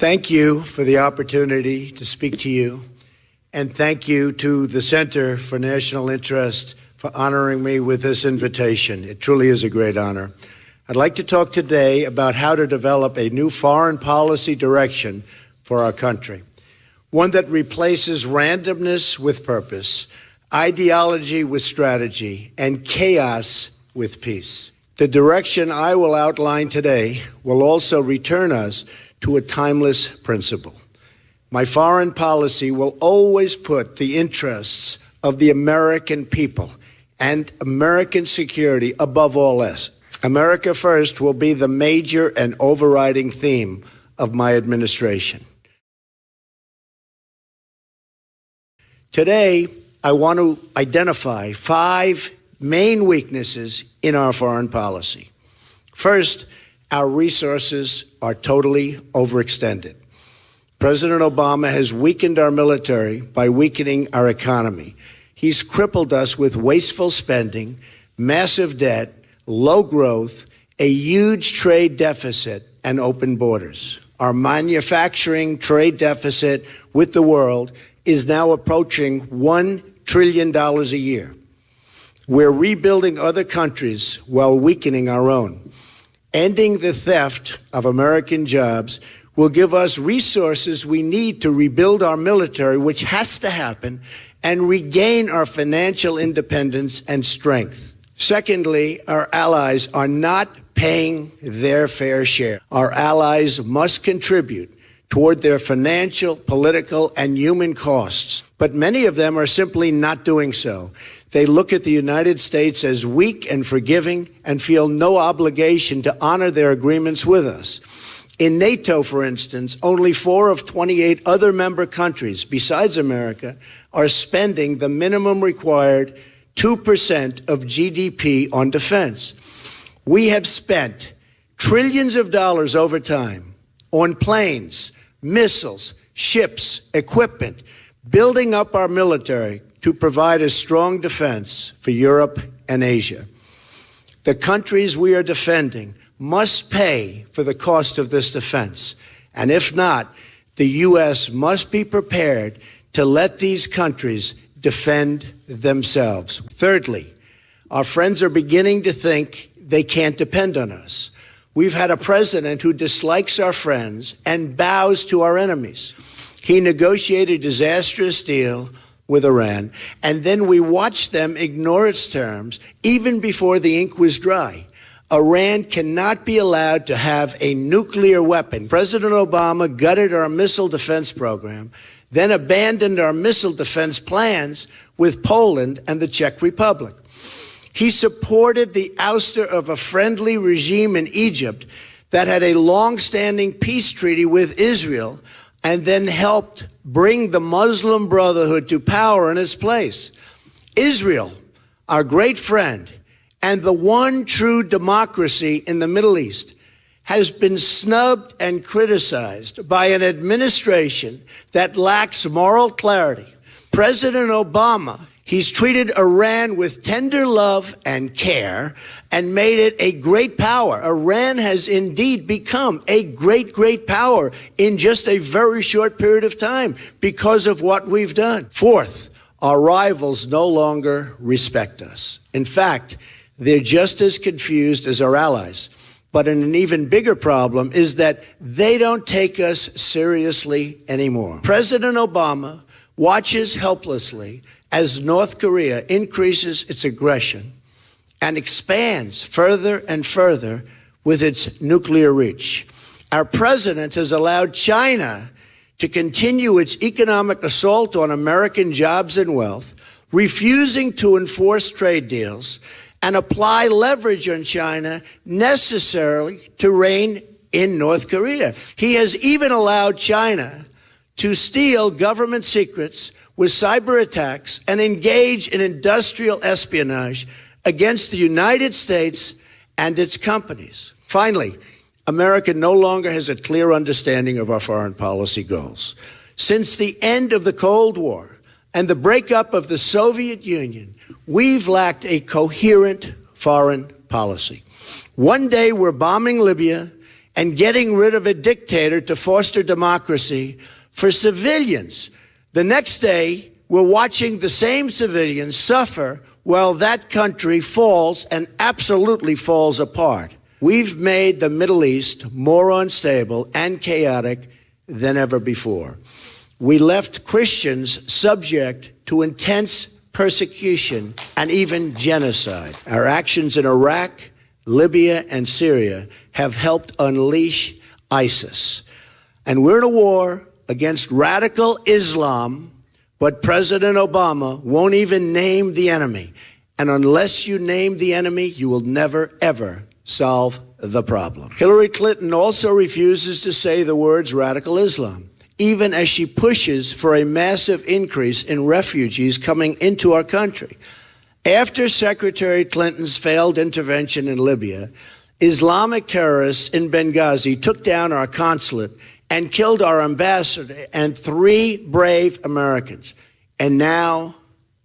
Thank you for the opportunity to speak to you, and thank you to the Center for National Interest for honoring me with this invitation. It truly is a great honor. I'd like to talk today about how to develop a new foreign policy direction for our country, one that replaces randomness with purpose, ideology with strategy, and chaos with peace. The direction I will outline today will also return us to a timeless principle. My foreign policy will always put the interests of the American people and American security above all else. America first will be the major and overriding theme of my administration. Today, I want to identify 5 main weaknesses in our foreign policy. First, our resources are totally overextended. President Obama has weakened our military by weakening our economy. He's crippled us with wasteful spending, massive debt, low growth, a huge trade deficit, and open borders. Our manufacturing trade deficit with the world is now approaching $1 trillion a year. We're rebuilding other countries while weakening our own. Ending the theft of American jobs will give us resources we need to rebuild our military, which has to happen, and regain our financial independence and strength. Secondly, our allies are not paying their fair share. Our allies must contribute toward their financial, political, and human costs, but many of them are simply not doing so. They look at the United States as weak and forgiving and feel no obligation to honor their agreements with us. In NATO, for instance, only 4 of 28 other member countries, besides America, are spending the minimum required 2% of GDP on defense. We have spent trillions of dollars over time on planes, missiles, ships, equipment, building up our military to provide a strong defense for Europe and Asia. The countries we are defending must pay for the cost of this defense. And if not, the U.S. must be prepared to let these countries defend themselves. Thirdly, our friends are beginning to think they can't depend on us. We've had a president who dislikes our friends and bows to our enemies. He negotiated a disastrous deal with Iran, and then we watched them ignore its terms even before the ink was dry. Iran cannot be allowed to have a nuclear weapon. President Obama gutted our missile defense program, then abandoned our missile defense plans with Poland and the Czech Republic. He supported the ouster of a friendly regime in Egypt that had a long-standing peace treaty with Israel and then helped bring the Muslim Brotherhood to power in its place. Israel, our great friend, and the one true democracy in the Middle East, has been snubbed and criticized by an administration that lacks moral clarity. President Obama, he's treated Iran with tender love and care and made it a great power. Iran has indeed become a great, great power in just a very short period of time because of what we've done. Fourth, our rivals no longer respect us. In fact, they're just as confused as our allies. But an even bigger problem is that they don't take us seriously anymore. President Obama watches helplessly as North Korea increases its aggression and expands further and further with its nuclear reach. Our president has allowed China to continue its economic assault on American jobs and wealth, refusing to enforce trade deals and apply leverage on China necessarily to rein in North Korea. He has even allowed China to steal government secrets with cyber attacks and engage in industrial espionage against the United States and its companies. Finally, America no longer has a clear understanding of our foreign policy goals. Since the end of the Cold War and the breakup of the Soviet Union, we've lacked a coherent foreign policy. One day we're bombing Libya and getting rid of a dictator to foster democracy for civilians. The next day, we're watching the same civilians suffer while that country falls and absolutely falls apart. We've made the Middle East more unstable and chaotic than ever before. We left Christians subject to intense persecution and even genocide. Our actions in Iraq, Libya, and Syria have helped unleash ISIS. And we're in a war against radical Islam, but President Obama won't even name the enemy. And unless you name the enemy, you will never, ever solve the problem. Hillary Clinton also refuses to say the words radical Islam, even as she pushes for a massive increase in refugees coming into our country. After Secretary Clinton's failed intervention in Libya, Islamic terrorists in Benghazi took down our consulate and killed our ambassador and 3 brave Americans. And now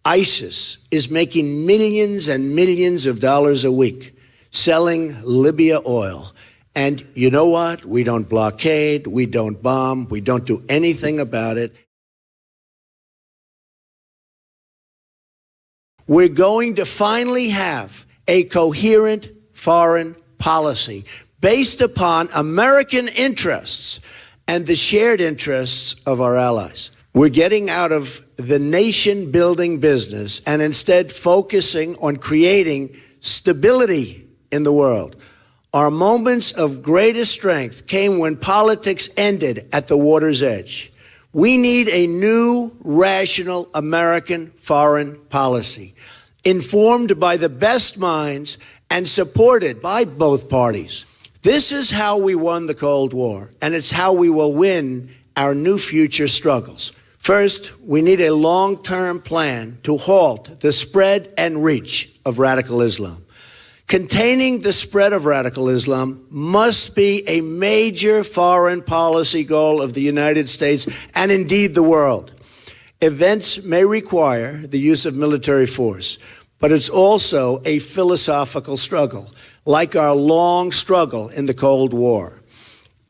ISIS is making millions and millions of dollars a week selling Libya oil. And you know what? We don't blockade, we don't bomb, we don't do anything about it. We're going to finally have a coherent foreign policy based upon American interests and the shared interests of our allies. We're getting out of the nation-building business and instead focusing on creating stability in the world. Our moments of greatest strength came when politics ended at the water's edge. We need a new, rational American foreign policy, informed by the best minds and supported by both parties. This is how we won the Cold War, and it's how we will win our new future struggles. First, we need a long-term plan to halt the spread and reach of radical Islam. Containing the spread of radical Islam must be a major foreign policy goal of the United States and indeed the world. Events may require the use of military force, but it's also a philosophical struggle, like our long struggle in the Cold War.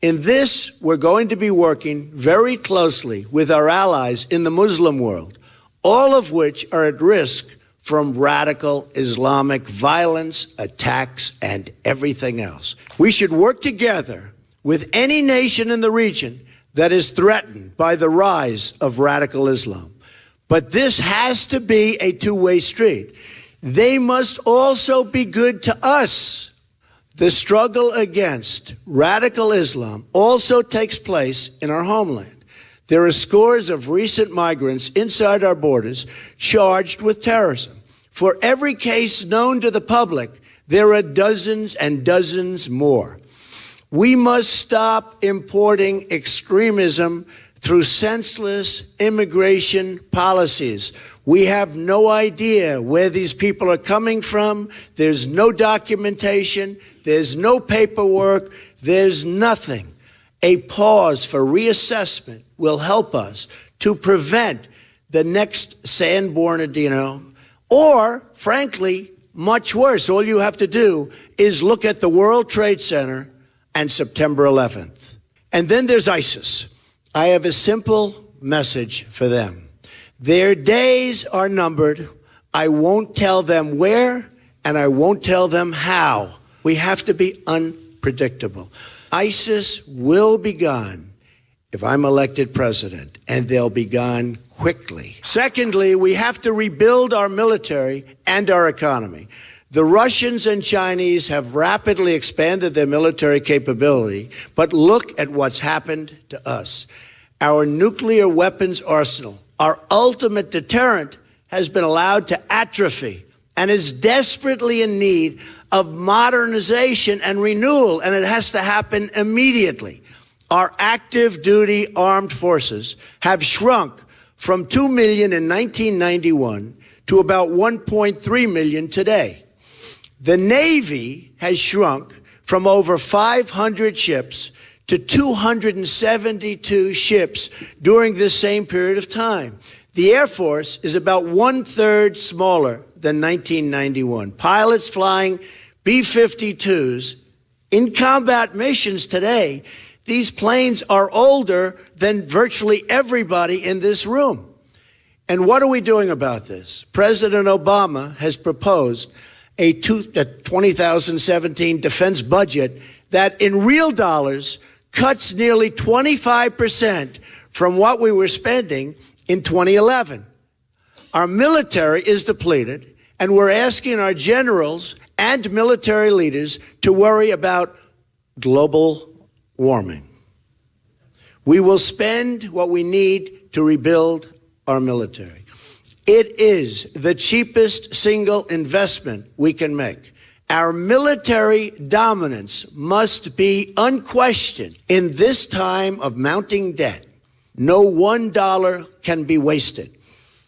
In this, we're going to be working very closely with our allies in the Muslim world, all of which are at risk from radical Islamic violence, attacks, and everything else. We should work together with any nation in the region that is threatened by the rise of radical Islam. But this has to be a two-way street. They must also be good to us. The struggle against radical Islam also takes place in our homeland. There are scores of recent migrants inside our borders charged with terrorism. For every case known to the public, there are dozens and dozens more. We must stop importing extremism through senseless immigration policies. We have no idea where these people are coming from. There's no documentation. There's no paperwork. There's nothing. A pause for reassessment will help us to prevent the next San Bernardino, or, frankly, much worse. All you have to do is look at the World Trade Center and September 11th. And then there's ISIS. I have a simple message for them. Their days are numbered. I won't tell them where, and I won't tell them how. We have to be unpredictable. ISIS will be gone if I'm elected president, and they'll be gone quickly. Secondly, we have to rebuild our military and our economy. The Russians and Chinese have rapidly expanded their military capability, but look at what's happened to us. Our nuclear weapons arsenal, our ultimate deterrent, has been allowed to atrophy and is desperately in need of modernization and renewal, and it has to happen immediately. Our active duty armed forces have shrunk from 2 million in 1991 to about 1.3 million today. The Navy has shrunk from over 500 ships to 272 ships during this same period of time. The Air Force is about 1/3 smaller than 1991. Pilots flying B-52s In combat missions today, these planes are older than virtually everybody in this room. And what are we doing about this? President Obama has proposed a 2017 defense budget that in real dollars cuts nearly 25% from what we were spending in 2011. Our military is depleted, and we're asking our generals and military leaders to worry about global warming. We will spend what we need to rebuild our military. It is the cheapest single investment we can make. Our military dominance must be unquestioned. In this time of mounting debt, no $1 can be wasted.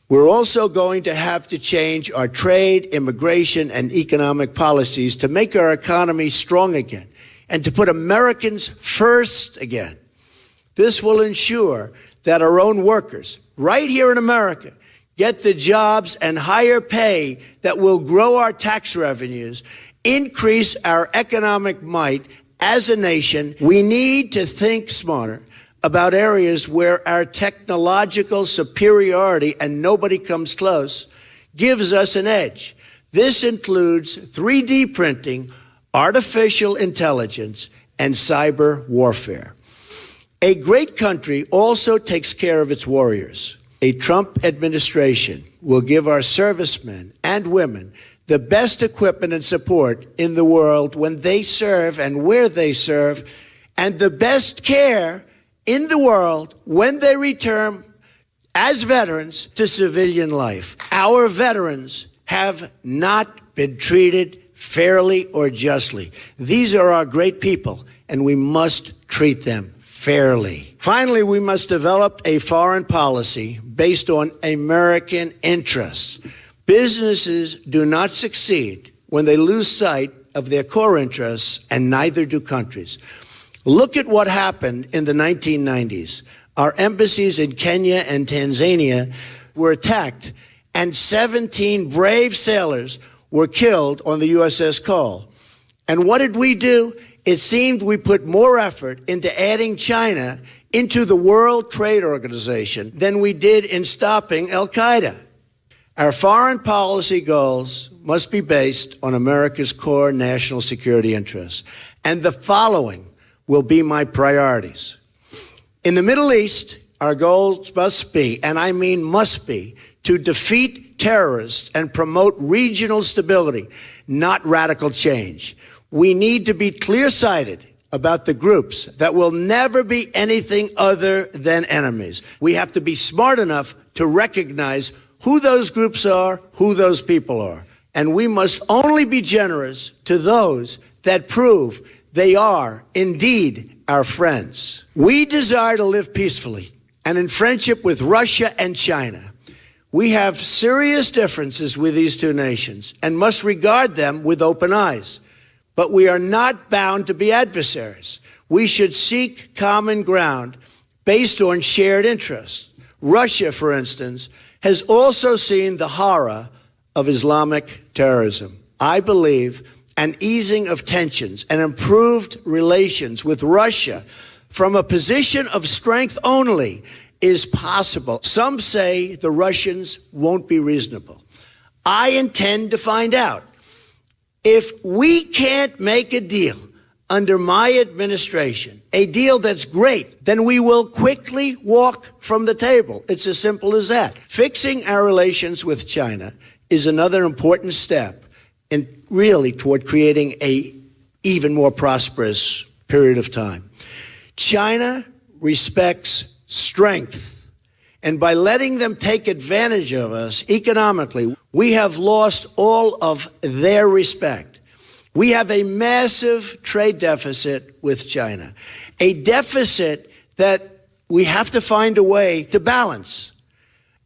We're also going to have to change our trade, immigration, and economic policies to make our economy strong again and to put Americans first again. This will ensure that our own workers, right here in America, get the jobs and higher pay that will grow our tax revenues, increase our economic might as a nation. We need to think smarter about areas where our technological superiority, and nobody comes close, gives us an edge. This includes 3D printing, artificial intelligence, and cyber warfare. A great country also takes care of its warriors. A Trump administration will give our servicemen and women the best equipment and support in the world when they serve and where they serve, and the best care in the world when they return as veterans to civilian life. Our veterans have not been treated fairly or justly. These are our great people, and we must treat them fairly. Finally, we must develop a foreign policy based on American interests. Businesses do not succeed when they lose sight of their core interests, and neither do countries. Look at what happened in the 1990s. Our embassies in Kenya and Tanzania were attacked, and 17 brave sailors were killed on the USS Cole. And what did we do? It seemed we put more effort into adding China into the World Trade Organization than we did in stopping Al-Qaeda. Our foreign policy goals must be based on America's core national security interests. And the following will be my priorities. In the Middle East, our goals must be, and I mean must be, to defeat terrorists and promote regional stability, not radical change. We need to be clear-sighted about the groups that will never be anything other than enemies. We have to be smart enough to recognize who those groups are, who those people are. And we must only be generous to those that prove they are indeed our friends. We desire to live peacefully and in friendship with Russia and China. We have serious differences with these two nations and must regard them with open eyes. But we are not bound to be adversaries. We should seek common ground based on shared interests. Russia, for instance, has also seen the horror of Islamic terrorism. I believe an easing of tensions and improved relations with Russia from a position of strength only is possible. Some say the Russians won't be reasonable. I intend to find out. If we can't make a deal under my administration, a deal that's great, then we will quickly walk from the table. It's as simple as that. Fixing our relations with China is another important step in really toward creating a even more prosperous period of time. China respects strength, and by letting them take advantage of us economically, we have lost all of their respect. We have a massive trade deficit with China, a deficit that we have to find a way to balance.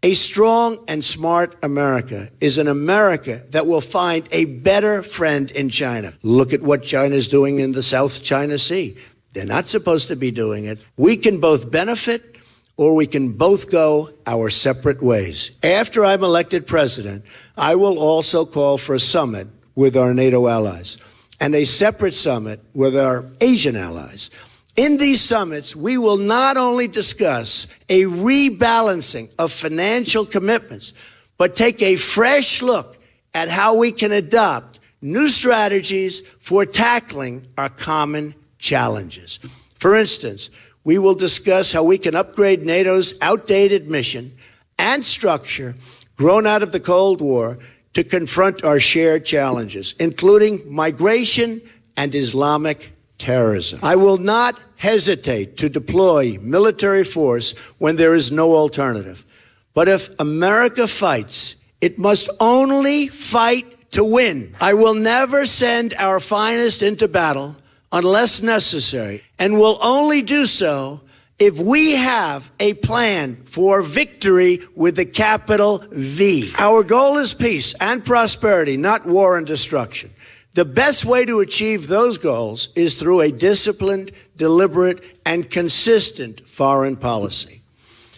A strong and smart America is an America that will find a better friend in China. Look at what China is doing in the South China Sea. They're not supposed to be doing it. We can both benefit or we can both go our separate ways. After I'm elected president, I will also call for a summit with our NATO allies. and a separate summit with our Asian allies. In these summits, we will not only discuss a rebalancing of financial commitments, but take a fresh look at how we can adopt new strategies for tackling our common challenges. For instance, we will discuss how we can upgrade NATO's outdated mission and structure grown out of the Cold War to confront our shared challenges, including migration and Islamic terrorism. I will not hesitate to deploy military force when there is no alternative. But if America fights, it must only fight to win. I will never send our finest into battle unless necessary, and will only do so if we have a plan for victory with a capital V. Our goal is peace and prosperity, not war and destruction. The best way to achieve those goals is through a disciplined, deliberate, and consistent foreign policy.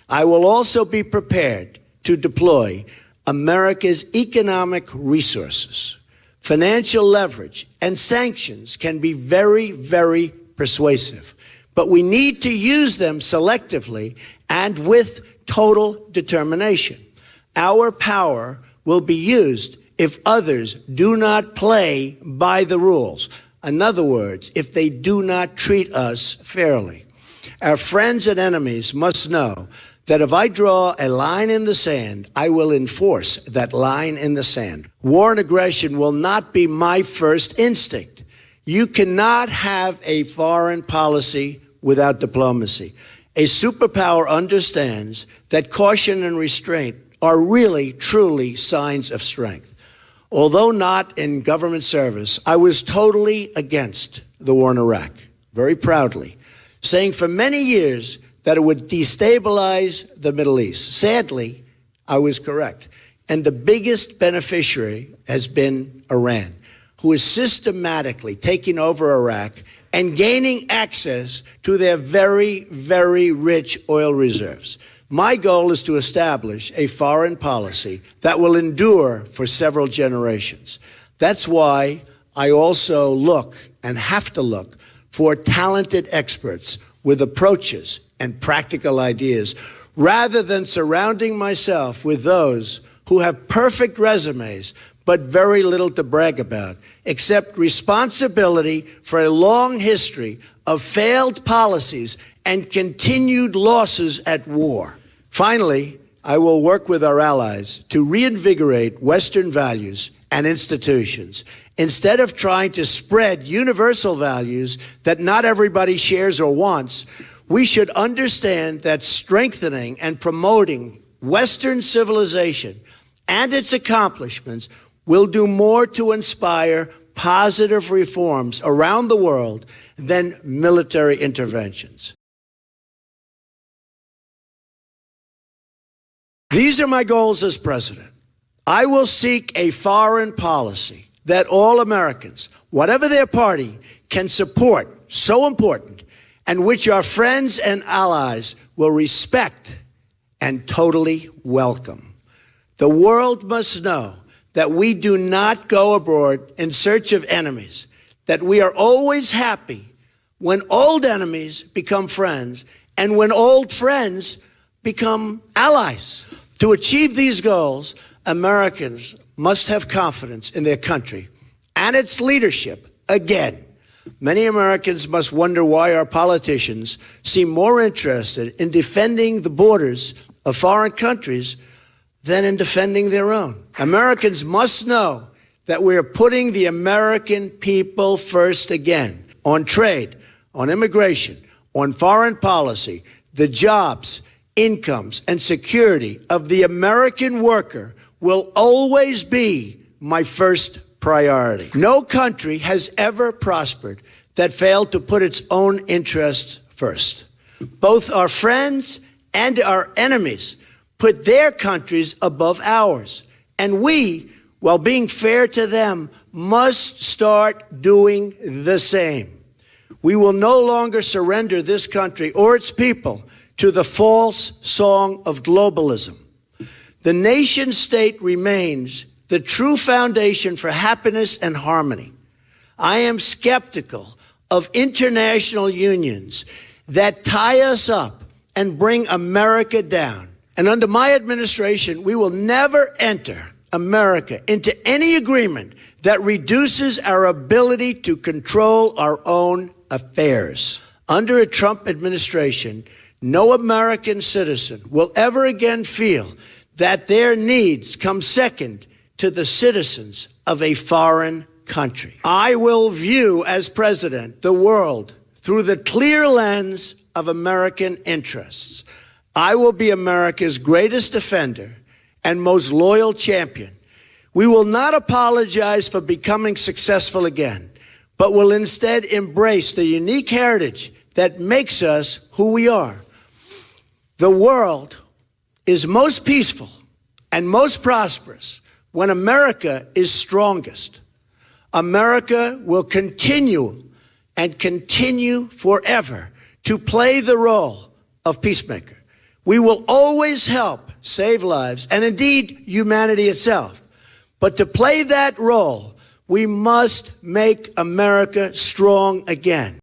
I will also be prepared to deploy America's economic resources. Financial leverage and sanctions can be very, very persuasive, but we need to use them selectively and with total determination. Our power will be used if others do not play by the rules. In other words, if they do not treat us fairly. Our friends and enemies must know that if I draw a line in the sand, I will enforce that line in the sand. War and aggression will not be my first instinct. You cannot have a foreign policy without diplomacy. A superpower understands that caution and restraint are really, truly signs of strength. Although not in government service, I was totally against the war in Iraq, very proudly, saying for many years that it would destabilize the Middle East. Sadly, I was correct. And the biggest beneficiary has been Iran, who is systematically taking over Iraq and gaining access to their very, very rich oil reserves. My goal is to establish a foreign policy that will endure for several generations. That's why I also look and have to look for talented experts with approaches and practical ideas, rather than surrounding myself with those who have perfect resumes but very little to brag about, except responsibility for a long history of failed policies and continued losses at war. Finally, I will work with our allies to reinvigorate Western values and institutions. Instead of trying to spread universal values that not everybody shares or wants, we should understand that strengthening and promoting Western civilization and its accomplishments will do more to inspire positive reforms around the world than military interventions. These are my goals as president. I will seek a foreign policy that all Americans, whatever their party, can support, so important, and which our friends and allies will respect and totally welcome. The world must know that we do not go abroad in search of enemies, that we are always happy when old enemies become friends and when old friends become allies. To achieve these goals, Americans must have confidence in their country and its leadership again. Many Americans must wonder why our politicians seem more interested in defending the borders of foreign countries than in defending their own. Americans must know that we are putting the American people first again, on trade, on immigration, on foreign policy, the jobs, incomes, and security of the American worker will always be my first priority. No country has ever prospered that failed to put its own interests first. Both our friends and our enemies put their countries above ours. And we, while being fair to them, must start doing the same. We will no longer surrender this country or its people to the false song of globalism. The nation state remains the true foundation for happiness and harmony. I am skeptical of international unions that tie us up and bring America down. And under my administration, we will never enter America into any agreement that reduces our ability to control our own affairs. Under a Trump administration, no American citizen will ever again feel that their needs come second to the citizens of a foreign country. I will view, as president, the world through the clear lens of American interests. I will be America's greatest defender and most loyal champion. We will not apologize for becoming successful again, but will instead embrace the unique heritage that makes us who we are. The world is most peaceful and most prosperous when America is strongest. America will continue and continue forever to play the role of peacemaker. We will always help save lives and indeed humanity itself. But to play that role, we must make America strong again.